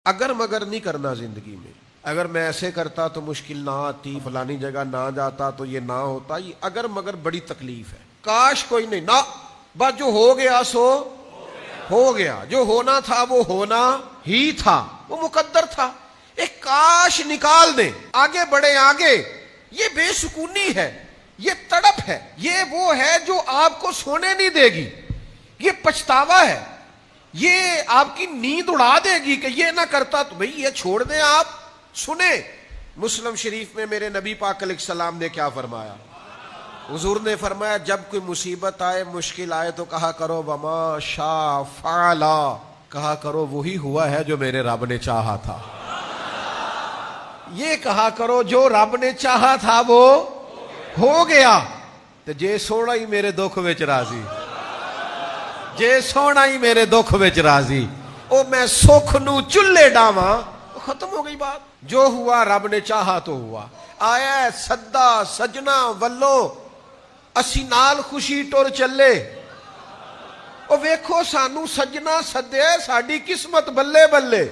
اگر مگر نہیں کرنا زندگی میں. اگر میں ایسے کرتا تو مشکل نہ آتی, فلانی جگہ نہ جاتا تو یہ نہ ہوتا. یہ اگر مگر بڑی تکلیف ہے. کاش کوئی نہیں, نہ بس جو ہو گیا سو ہو گیا, جو ہونا تھا وہ ہونا ہی تھا, وہ مقدر تھا. ایک کاش نکال دیں, آگے بڑھیں آگے. یہ بے سکونی ہے, یہ تڑپ ہے, یہ وہ ہے جو آپ کو سونے نہیں دے گی, یہ پچھتاوا ہے, یہ آپ کی نیند اڑا دے گی کہ یہ نہ کرتا تو بھئی یہ چھوڑ دیں آپ. سنیں مسلم شریف میں میرے نبی پاک علیہ السلام نے کیا فرمایا. حضور نے فرمایا جب کوئی مصیبت آئے, مشکل آئے تو کہا کرو وما شاء فعل, کہا کرو وہی ہوا ہے جو میرے رب نے چاہا تھا. یہ کہا کرو جو رب نے چاہا تھا وہ ہو گیا. تے جے سونا ہی میرے دکھ وچ راضی, جے سونا ہی میرے دکھ وچ راضی, او میں سکھ نو چلے ڈاواں, ختم ہو گئی بات. جو ہوا رب نے چاہا تو ہوا. آیا سدا سجنا ولو اسی نال خوشی ٹر چلے. او ویکھو سانو سجنا سدے, ساڈی قسمت بلے بلے.